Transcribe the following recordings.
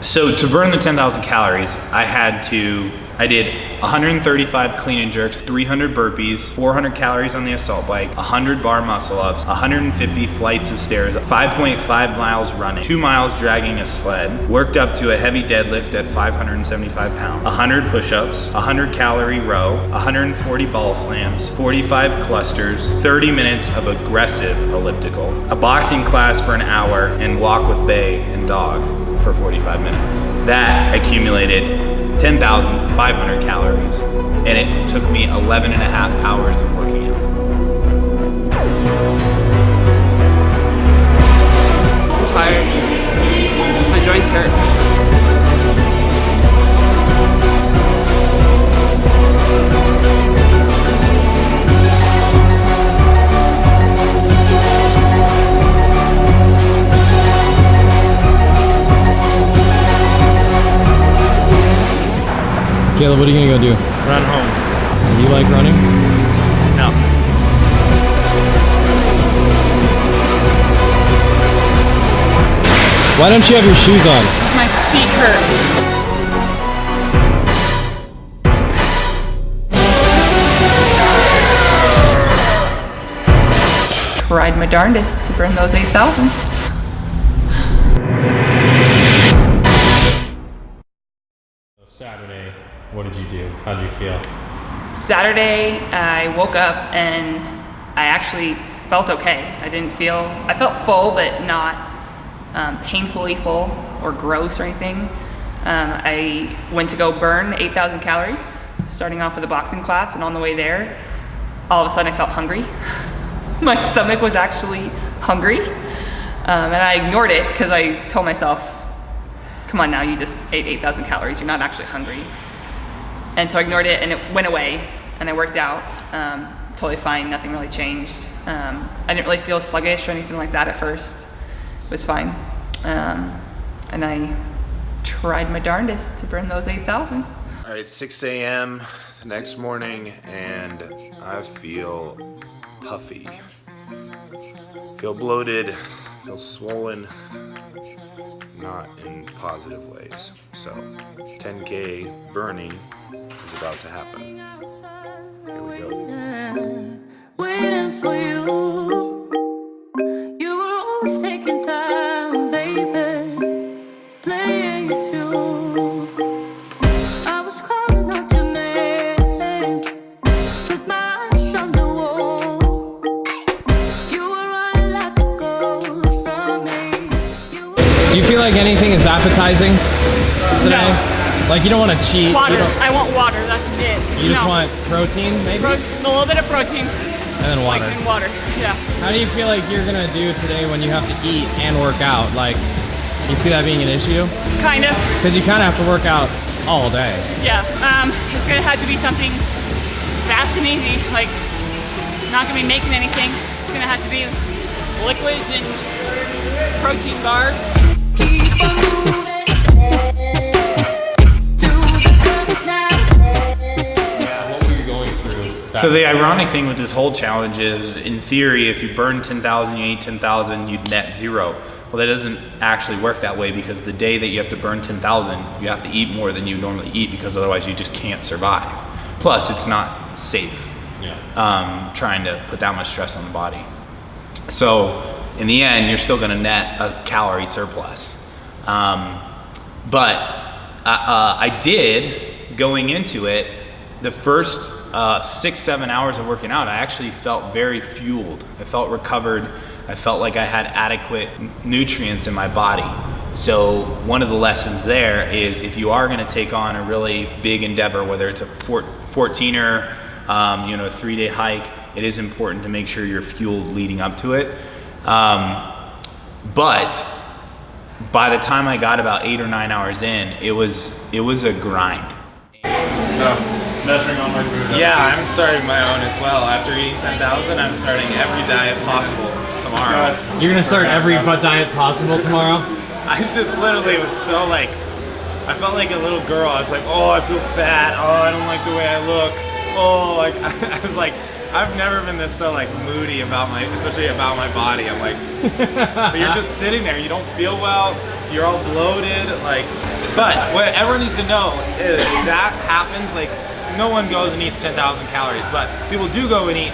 So to burn the 10,000 calories, I did 135 clean and jerks, 300 burpees, 400 calories on the assault bike, 100 bar muscle ups, 150 flights of stairs, 5.5 miles running, 2 miles dragging a sled, worked up to a heavy deadlift at 575 pounds, 100 push-ups, 100 calorie row, 140 ball slams, 45 clusters, 30 minutes of aggressive elliptical, a boxing class for an hour, and walk with Bay and dog for 45 minutes. That accumulated 10,500 calories, and it took me 11 and a half hours of working out. I'm tired. My joints hurt. Caleb, what are you gonna go do? Run home. You like running? No. Why don't you have your shoes on? My feet hurt. Tried my darndest to burn those 8,000. Saturday, what did you do? How'd you feel? Saturday, I woke up and I actually felt okay. I felt full, but not painfully full or gross or anything. I went to go burn 8,000 calories, starting off with a boxing class, and on the way there, all of a sudden I felt hungry. My stomach was actually hungry, and I ignored it because I told myself, come on now, you just ate 8,000 calories, you're not actually hungry. And so I ignored it and it went away and I worked out, totally fine, nothing really changed. I didn't really feel sluggish or anything like that at first. It was fine. And I tried my darndest to burn those 8,000. All right, it's 6 a.m. the next morning and I feel puffy. Feel bloated, feel swollen. Not in positive ways. So 10K burning is about to happen. Here we go. Waiting for you. You were always taking time, baby. Playing it through. I was calling out your name. Put my eyes on the wall. You were running like a ghost from me. Do you feel like anything is appetizing today? No. Like you don't want to cheat? Water. I want water, that's it. You just want protein, maybe? A little bit of protein. And then water. And water, yeah. How do you feel like you're gonna do today when you have to eat and work out? Like, you see that being an issue? Kind of. Because you kind of have to work out all day. Yeah, it's gonna have to be something fast and easy, like not gonna be making anything. It's gonna have to be liquids and protein bars. Keep on moving. Do the purpose now. What were you going through? So the ironic thing with this whole challenge is, in theory, if you burn 10,000, you ate 10,000, you'd net 0. Well, that doesn't actually work that way, because the day that you have to burn 10,000, you have to eat more than you normally eat, because otherwise you just can't survive. Plus, it's not safe trying to put that much stress on the body. So in the end, you're still gonna net a calorie surplus. But I did, going into it, the first 6-7 hours of working out, I actually felt very fueled. I felt recovered. I felt like I had adequate nutrients in my body. So one of the lessons there is, if you are gonna take on a really big endeavor, whether it's a 14er, a 3-day hike, it is important to make sure you're fueled leading up to it. But by the time I got about 8 or 9 hours in, it was a grind. So, measuring all my food. Yeah, I'm starting my own as well. After eating 10,000, I'm starting every diet possible tomorrow. You're gonna start every diet possible tomorrow? I just literally was so like, I felt like a little girl. I was like, oh, I feel fat. Oh, I don't like the way I look. Oh, like I was like, I've never been this so like moody about especially about my body. I'm like, but you're just sitting there. You don't feel well. you're all bloated, like. But what everyone needs to know is that happens. Like, no one goes and eats 10,000 calories, but people do go and eat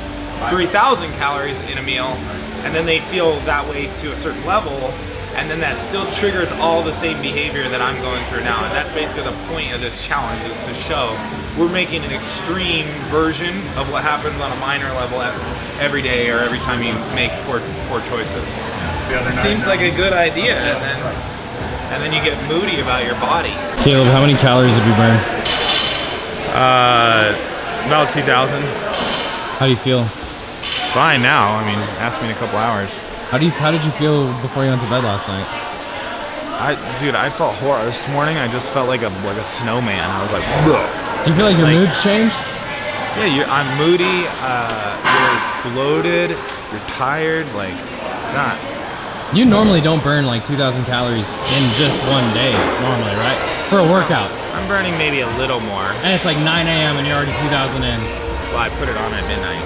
3,000 calories in a meal, and then they feel that way to a certain level, and then that still triggers all the same behavior that I'm going through now. And that's basically the point of this challenge, is to show we're making an extreme version of what happens on a minor level every day or every time you make poor choices. Seems like a good idea, and then you get moody about your body. Caleb, how many calories have you burned? About 2,000. How do you feel? Fine now. I mean, ask me in a couple hours. How did you feel before you went to bed last night? Dude, I felt horrible. This morning I just felt like a snowman. I was like, ugh. Do you feel like your mood's changed? Yeah, I'm moody, you're bloated, you're tired, like, it's not. You normally don't burn like 2,000 calories in just one day, normally, right? For a workout. I'm burning maybe a little more. And it's like 9 a.m. and you're already 2,000 in. Well, I put it on at midnight.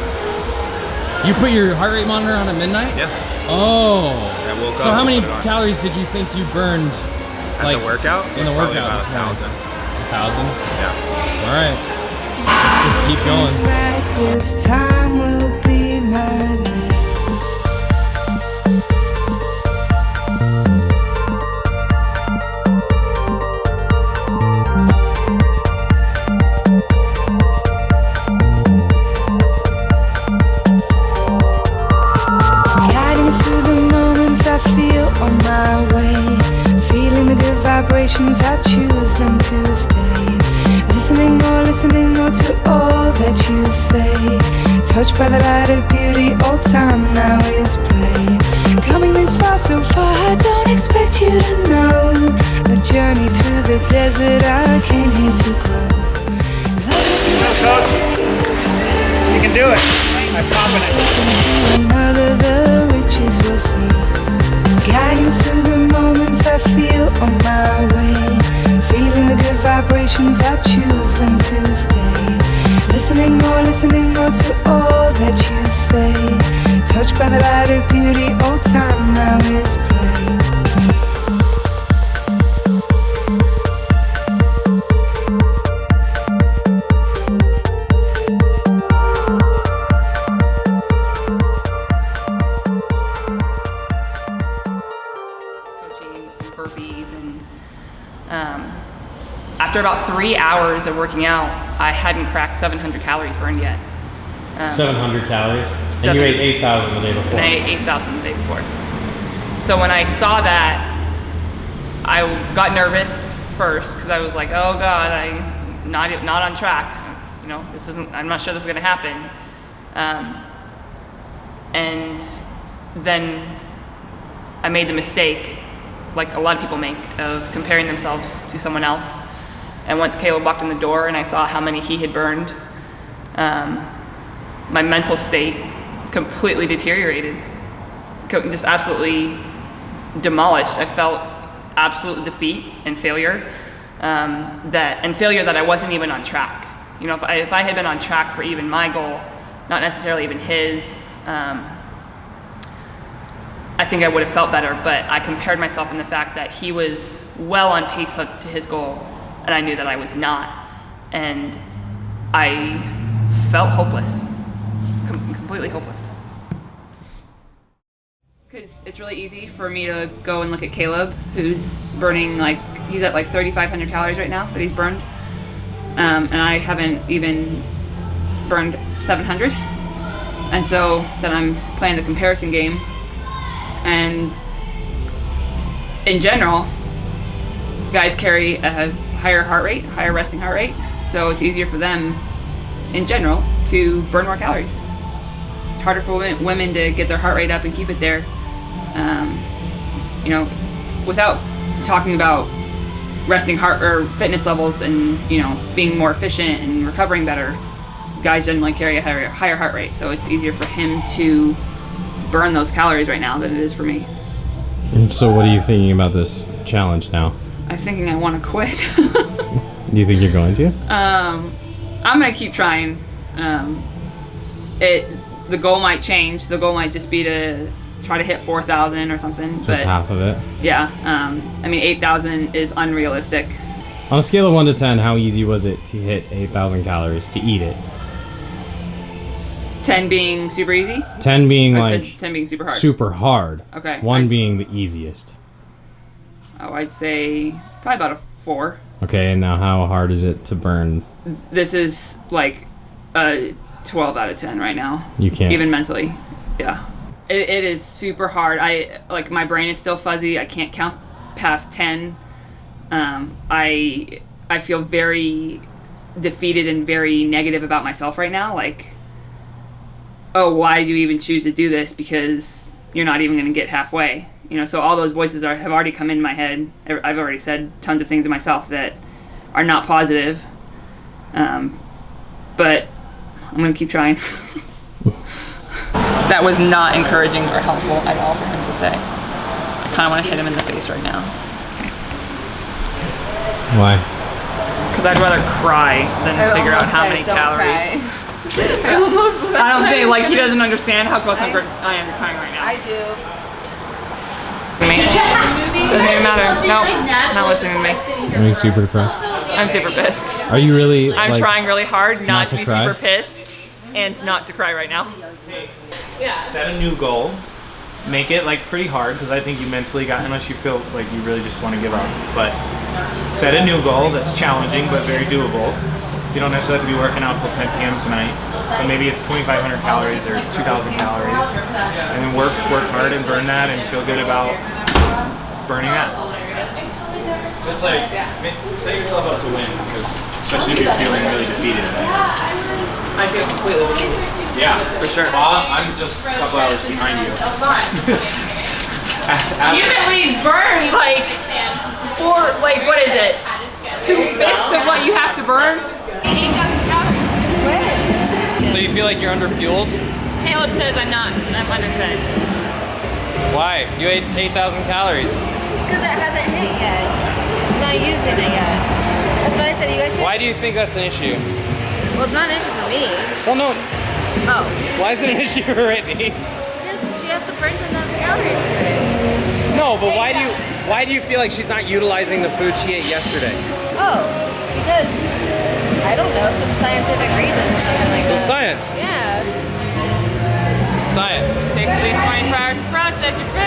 You put your heart rate monitor on at midnight? Yeah. Oh. I woke so up how many and put it on. calories did you think you burned? At the workout? In the Probably workout about this 1,000. morning. 1,000? Yeah. All right. Just keep going. Right, this time will be mine. Guiding through the moments I feel on my way. Feeling the good vibrations, I choose them to stay. Listening more to all that you say. Touched by the light of beauty, all time now is play. Coming this far, so far, I don't expect you to know. A journey through the desert, I came here to grow. Coach, you can do it. I'm confident. Another, the riches will see. Guiding through the moments I feel on my way. Feeling the good vibrations, I choose them to stay. Listening more to all that you say. Touched by the light of beauty, all time now is play. Coaching some burpees, and after about 3 hours of working out, I hadn't cracked 700 calories burned yet. 700 calories? And Seven. you ate 8,000 the day before. And I ate 8,000 the day before. So when I saw that, I got nervous first because I was like, "Oh God, I'm not on track. You know, this isn't. I'm not sure this is going to happen." And then I made the mistake, like a lot of people make, of comparing themselves to someone else. And once Caleb walked in the door and I saw how many he had burned, my mental state completely deteriorated, just absolutely demolished. I felt absolute defeat and failure, failure that I wasn't even on track. You know, if I had been on track for even my goal, not necessarily even his, I think I would have felt better, but I compared myself in the fact that he was well on pace to his goal, and I knew that I was not, and I felt hopeless, completely hopeless. Because it's really easy for me to go and look at Caleb, who's burning he's at 3,500 calories right now that he's burned, and I haven't even burned 700, and so then I'm playing the comparison game. And in general, guys carry a higher heart rate, higher resting heart rate, so it's easier for them, in general, to burn more calories. It's harder for women to get their heart rate up and keep it there. You know, without talking about resting heart or fitness levels and, you know, being more efficient and recovering better, guys generally carry a higher heart rate, so it's easier for him to burn those calories right now than it is for me. So what are you thinking about this challenge now? I'm thinking I want to quit. Do you think you're going to? I'm gonna keep trying. The goal might change. The goal might just be to try to hit 4,000 or something. Just But half of it. yeah, I mean 8,000 is unrealistic. On a scale of 1 to 10, how easy was it to hit 8,000 calories, to eat it? 10 being super easy, 10 being or like 10 being super hard. super hard. Okay. 1 being the easiest. Oh, I'd say probably about a 4. Okay, and now how hard is it to burn? This is like a 12 out of 10 right now. You can't. Even mentally, yeah. It is super hard. Like my brain is still fuzzy. I can't count past 10. I feel very defeated and very negative about myself right now. Like, oh, why do you even choose to do this? Because you're not even going to get halfway. You know, so all those voices have already come in my head. I've already said tons of things to myself that are not positive. But I'm going to keep trying. That was not encouraging or helpful at all for him to say. I kind of want to hit him in the face right now. Why? Because I'd rather cry than figure out how many calories. I don't think, like, he doesn't understand how close I am to crying right now. I do. Me. Doesn't even matter. No, not listening to me. Are you super depressed? I'm super pissed. Are you really? I'm like, trying really hard not to be cry? super pissed and not to cry right now. Set a new goal. Make it like pretty hard, because I think you mentally got, unless you feel like you really just want to give up. But set a new goal that's challenging but very doable. You don't necessarily have to be working out till 10 p.m. tonight, but maybe it's 2,500 calories or 2,000 calories, and then work hard and burn that, and feel good about burning that. Just like set yourself up to win, because especially if you're feeling really defeated. I feel completely defeated. Yeah, For sure. Well, I'm just a couple hours behind you. You at least burn like what is it? 2/5 of what you have to burn? 8,000 calories. So you feel like you're underfueled? Caleb says I'm underfed. Why? You ate 8,000 calories. Because it hasn't hit yet. I'm not using it yet. That's what I said. You guys should. Why do you think that's an issue? Well, it's not an issue for me. Well, no. Oh. Why is it an issue for Whitney? Because she has to burn 10,000 calories today. No, but why do you feel like she's not utilizing the food she ate yesterday? Oh. Because, I don't know, some scientific reason or something like So that. science. Yeah. Science. Takes at least 24 hours to process your food.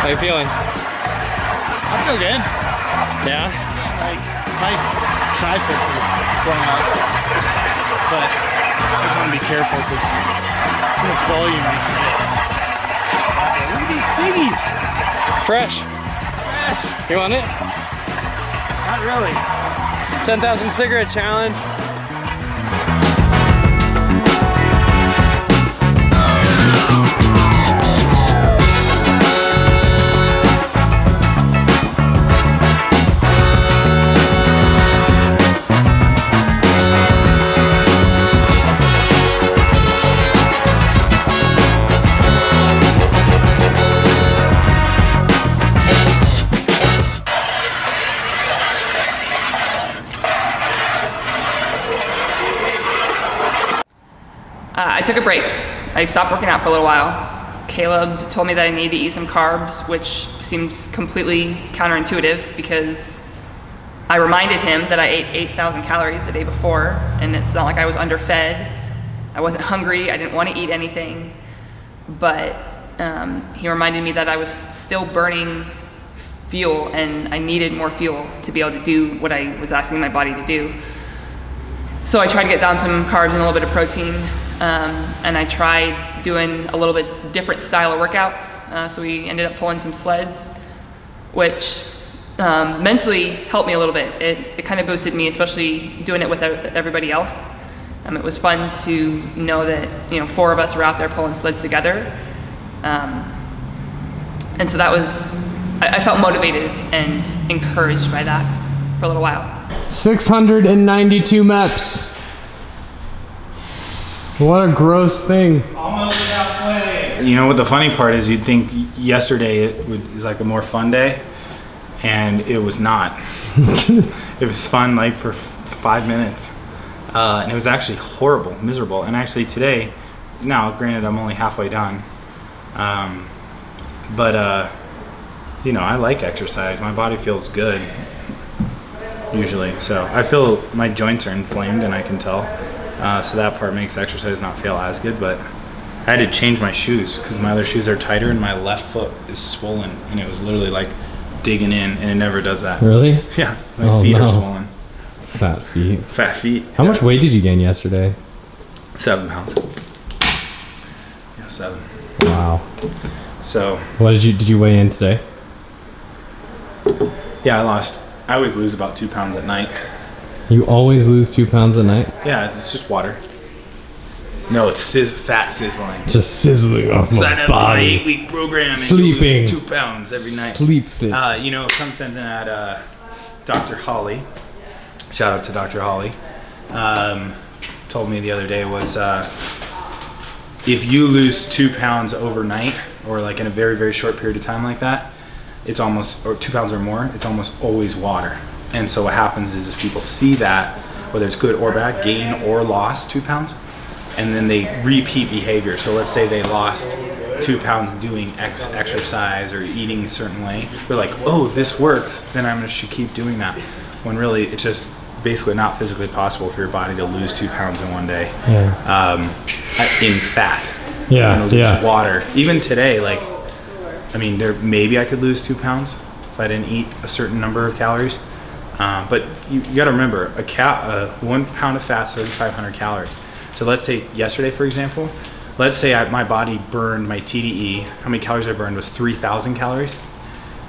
How you feeling? I feel good. Yeah? Like, my triceps are going up. But I just want to be careful because too much volume. Look at these ciggies. Fresh. Fresh. You want it? Not really. 10,000 cigarette challenge. I took a break. I stopped working out for a little while. Caleb told me that I needed to eat some carbs, which seems completely counterintuitive because I reminded him that I ate 8,000 calories the day before, and it's not like I was underfed. I wasn't hungry. I didn't want to eat anything. But he reminded me that I was still burning fuel, and I needed more fuel to be able to do what I was asking my body to do. So I tried to get down some carbs and a little bit of protein, and I tried doing a little bit different style of workouts. So we ended up pulling some sleds, which mentally helped me a little bit. It kind of boosted me, especially doing it with everybody else. It was fun to know that 4 of us were out there pulling sleds together, and so that was, I felt motivated and encouraged by that for a little while. 692 MEPs. What a gross thing. Almost halfway. You know what the funny part is? You'd think yesterday was like a more fun day, and it was not. It was fun like for 5 minutes, and it was actually horrible, miserable. And actually today, now granted I'm only halfway done, but I like exercise. My body feels good usually, so I feel my joints are inflamed, and I can tell. So that part makes exercise not feel as good, but I had to change my shoes because my other shoes are tighter and my left foot is swollen, and it was literally like digging in, and it never does that. Really? Yeah, my feet are swollen. Fat feet. Fat feet. How much weight did you gain yesterday? 7 pounds. Yeah, 7. Wow. So. What did you weigh in today? Yeah, I always lose about 2 pounds at night. You always lose 2 pounds a night? Yeah, it's just water. No, it's fat sizzling. Just sizzling off my Sign up for my body. 8-week program and Sleeping. you lose 2 pounds every night. Sleep fit. Something that Dr. Holly, shout out to Dr. Holly, told me the other day was if you lose 2 pounds overnight, or like in a very, very short period of time like that, it's almost, or 2 pounds or more, it's almost always water. And so what happens is people see that, whether it's good or bad, gain or lost 2 pounds, and then they repeat behavior. So let's say they lost 2 pounds doing exercise or eating a certain way. They're like, oh, this works, then should keep doing that. When really it's just basically not physically possible for your body to lose 2 pounds in one day. Yeah. In fat. Yeah, and lose water. Even today, maybe I could lose 2 pounds if I didn't eat a certain number of calories. But you got to remember, 1 pound of fat is 3,500 calories. So let's say yesterday, for example, let's say my body burned my TDE. How many calories I burned was 3,000 calories.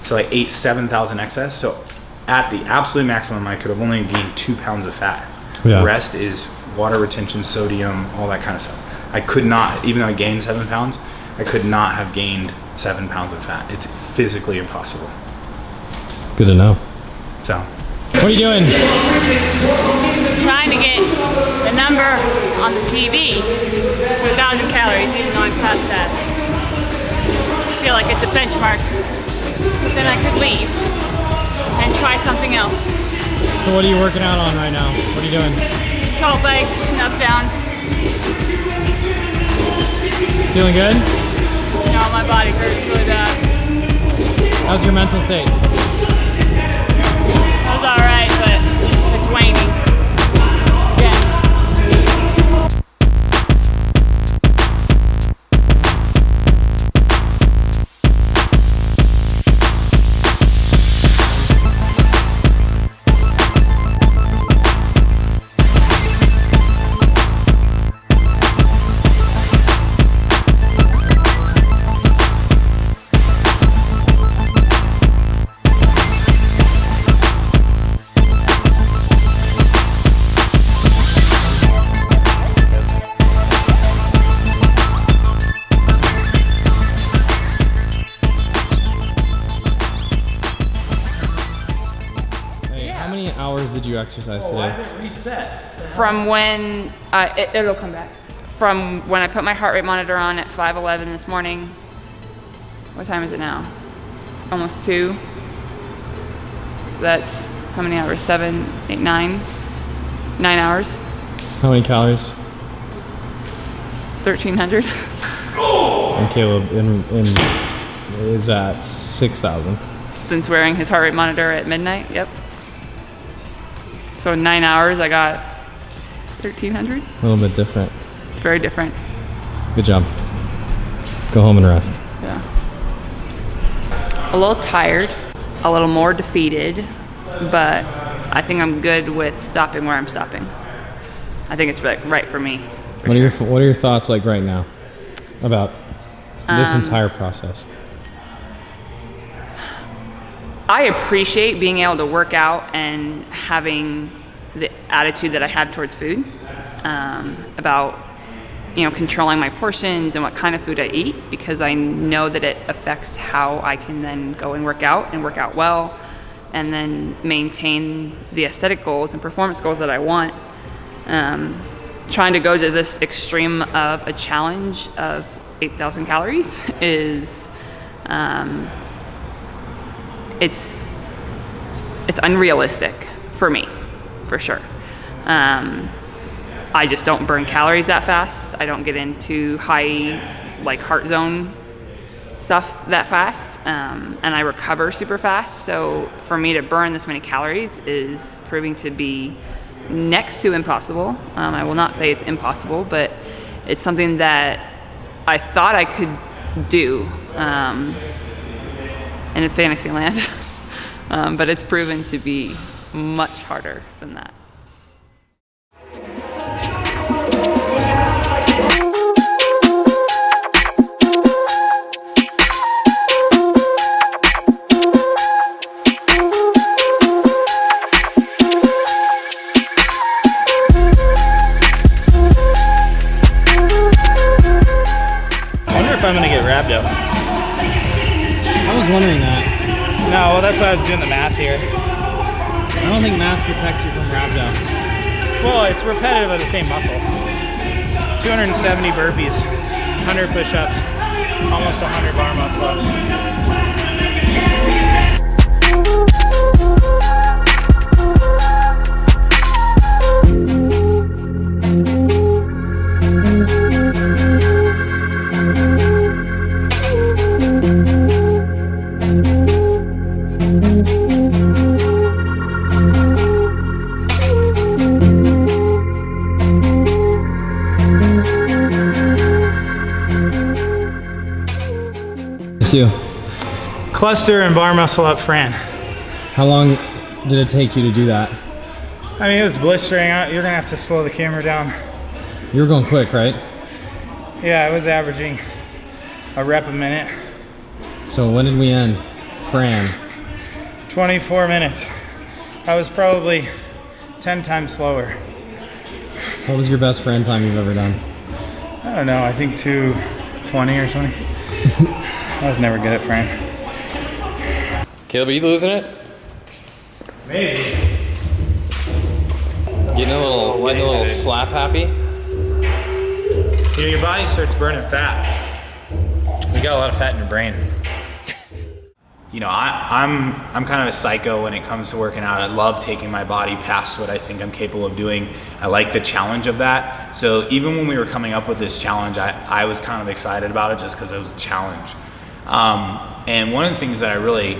So I ate 7,000 excess. So at the absolute maximum, I could have only gained 2 pounds of fat. Yeah. The rest is water retention, sodium, all that kind of stuff. I could not, even though I gained 7 pounds, I could not have gained 7 pounds of fat. It's physically impossible. Good to know. So. What are you doing? Trying to get the number on the TV to 1,000 calories, even though I'm past that. I feel like it's a benchmark. But then I could leave and try something else. So what are you working out on right now? What are you doing? Salt bike, up, down. Feeling good? My body hurts really bad. How's your mental state? It was alright, but it's waning. Yeah. How many hours did you exercise today? From when it'll come back. From when I put my heart rate monitor on at 5:11 this morning. What time is it now? Almost 2. That's how many hours? 7, 8, 9. 9 hours. How many calories? 1,300. And Caleb is at 6,000. Since wearing his heart rate monitor at midnight. Yep. So 9 hours, I got 1,300. A little bit different. It's very different. Good job. Go home and rest. Yeah. A little tired, a little more defeated, but I think I'm good with stopping where I'm stopping. I think it's right for me. What are your thoughts like right now about this entire process? I appreciate being able to work out and having the attitude that I have towards food, about, you know, controlling my portions and what kind of food I eat, because I know that it affects how I can then go and work out well, and then maintain the aesthetic goals and performance goals that I want. Trying to go to this extreme of a challenge of 8,000 calories is, it's unrealistic for me, for sure. I just don't burn calories that fast. I don't get into high, like, heart zone stuff that fast, and I recover super fast. So for me to burn this many calories is proving to be next to impossible. I will not say it's impossible, but it's something that I thought I could do in a fantasy land, but it's proven to be much harder than that. I'm gonna get rhabdo. I was wondering that. No, well, that's why I was doing the math here. I don't think math protects you from rhabdo. Well, it's repetitive of the same muscle. 270 burpees, 100 push-ups, almost 100 bar muscle-ups. You. Cluster and bar muscle up Fran. How long did it take you to do that? I mean, it was blistering out. You're gonna have to slow the camera down. You were going quick, right? Yeah, I was averaging a rep a minute. So when did we end? Fran. 24 minutes. I was probably 10 times slower. What was your best Fran time you've ever done? I don't know, I think 2:20 or something. I was never good at Fran. Caleb, are you losing it? Maybe. Getting a little slap happy? You know, your body starts burning fat. You got a lot of fat in your brain. You know, I'm kind of a psycho when it comes to working out. I love taking my body past what I think I'm capable of doing. I like the challenge of that. So even when we were coming up with this challenge, I was kind of excited about it just because it was a challenge. And one of the things that I really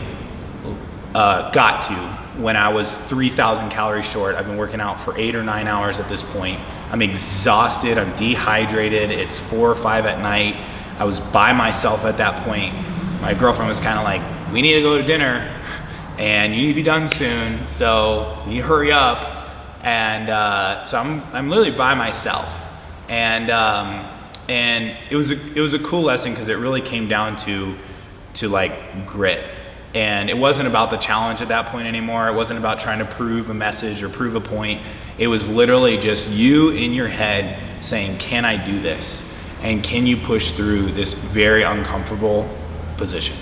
got to when I was 3,000 calories short, I've been working out for 8 or 9 hours at this point. I'm exhausted, I'm dehydrated, it's 4 or 5 at night. I was by myself at that point. My girlfriend was kind of like, we need to go to dinner and you need to be done soon, so you hurry up. And so I'm literally by myself. And it was a cool lesson because it really came down to like grit. And it wasn't about the challenge at that point anymore. It wasn't about trying to prove a message or prove a point. It was literally just you in your head saying, can I do this? And can you push through this very uncomfortable position?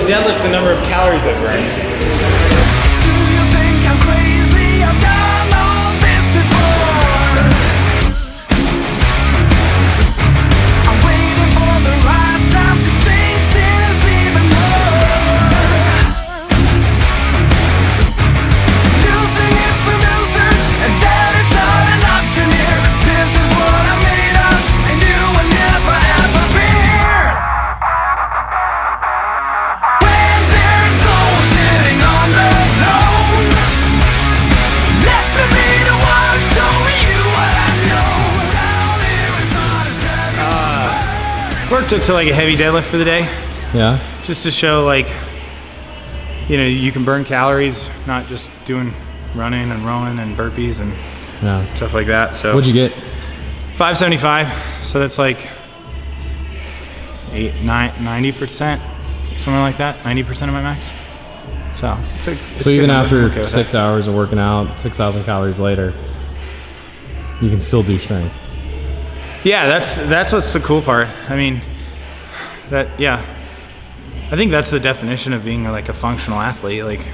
Deadlift the number of calories I burn. When there's no sitting on the took to like a heavy deadlift for the day, Yeah. just to show like, you know, you can burn calories, not just doing running and rowing and burpees and Yeah. stuff like that. So What'd you get? 575. So that's like 90%, something like that. 90% of my max. So it's So even good. I'm after okay with 6 that. hours of working out, 6,000 calories later, you can still do strength. Yeah, that's what's the cool part. I mean, I think that's the definition of being like a functional athlete. Like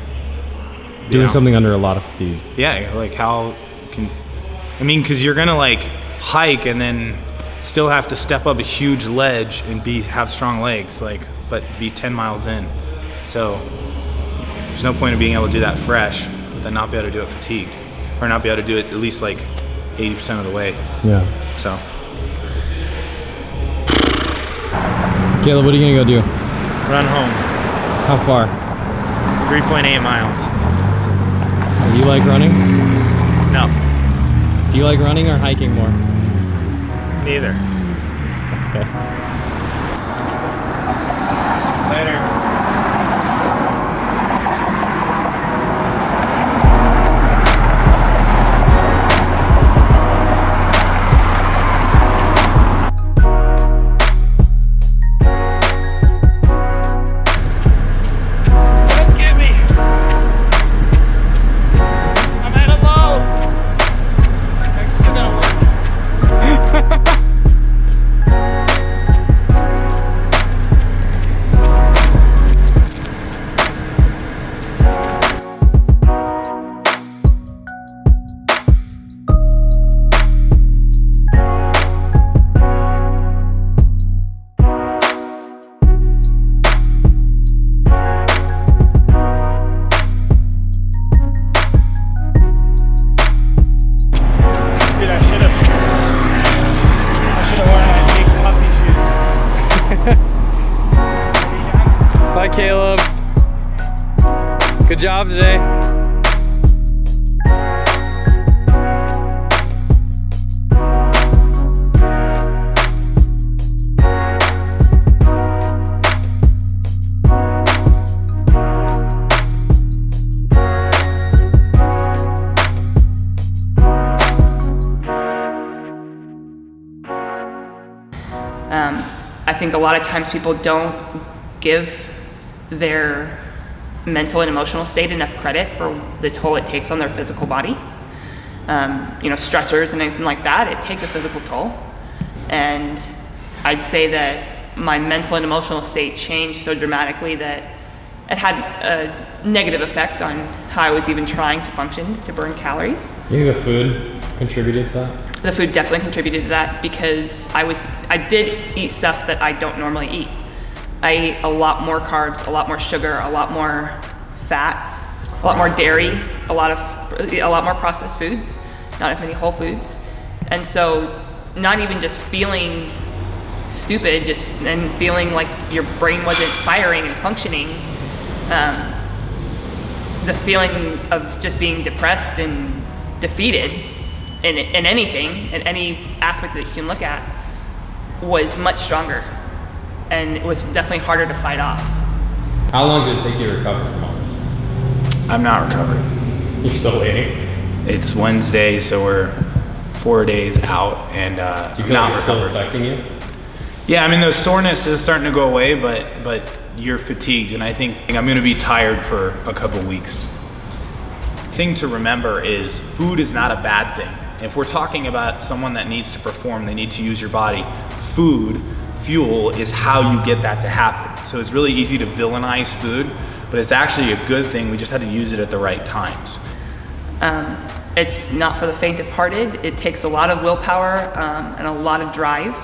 Doing something under a lot of fatigue. Yeah, like because you're gonna like hike and then still have to step up a huge ledge and have strong legs, like, but be 10 miles in. So there's no point in being able to do that fresh, but then not be able to do it fatigued, or not be able to do it at least like 80% of the way. Yeah. So Caleb, what are you gonna go do? run home, How far? 3.8 miles. Do you like running? No, Do you like running or hiking more? neither. Okay. Later. Bye, Caleb. Good job today. I think a lot of times people don't give their mental and emotional state enough credit for the toll it takes on their physical body. Stressors and anything like that, it takes a physical toll. And I'd say that my mental and emotional state changed so dramatically that it had a negative effect on how I was even trying to function, to burn calories. You think the food contributed to that? The food definitely contributed to that because I did eat stuff that I don't normally eat. I ate a lot more carbs, a lot more sugar, a lot more fat, a lot more dairy, a lot more processed foods, not as many whole foods. And so not even just feeling stupid, and feeling like your brain wasn't firing and functioning, the feeling of just being depressed and defeated in anything, in any aspect that you can look at, was much stronger. And it was definitely harder to fight off. How long did it take you to recover from all this? I'm not recovered. You're still waiting? It's Wednesday, so we're 4 days out, and Do you feel like it's still affecting you? Yeah, I mean, the soreness is starting to go away, but you're fatigued, and I think I'm going to be tired for a couple weeks. The thing to remember is food is not a bad thing. If we're talking about someone that needs to perform, they need to use your body. Fuel is how you get that to happen. So it's really easy to villainize food, but it's actually a good thing. We just had to use it at the right times. It's not for the faint of hearted. It takes a lot of willpower and a lot of drive.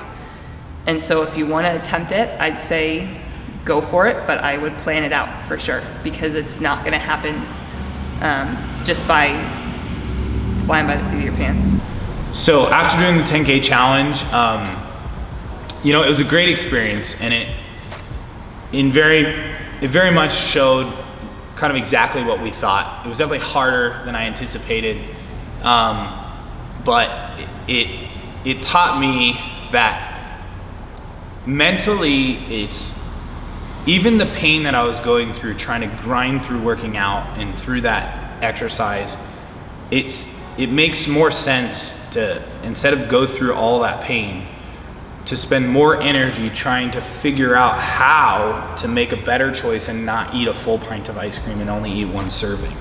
And so if you want to attempt it, I'd say go for it, but I would plan it out for sure, because it's not going to happen just by flying by the seat of your pants. So after doing the 10K challenge, it was a great experience, and it very much showed kind of exactly what we thought. It was definitely harder than I anticipated, but it taught me that mentally, it's even the pain that I was going through trying to grind through working out and through that exercise, it makes more sense to, instead of go through all that pain, to spend more energy trying to figure out how to make a better choice and not eat a full pint of ice cream and only eat one serving.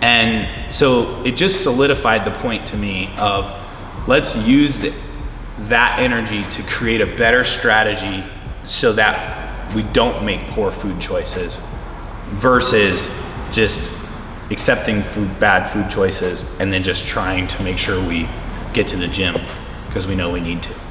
And so it just solidified the point to me of, let's use that energy to create a better strategy so that we don't make poor food choices versus just accepting bad food choices and then just trying to make sure we get to the gym because we know we need to.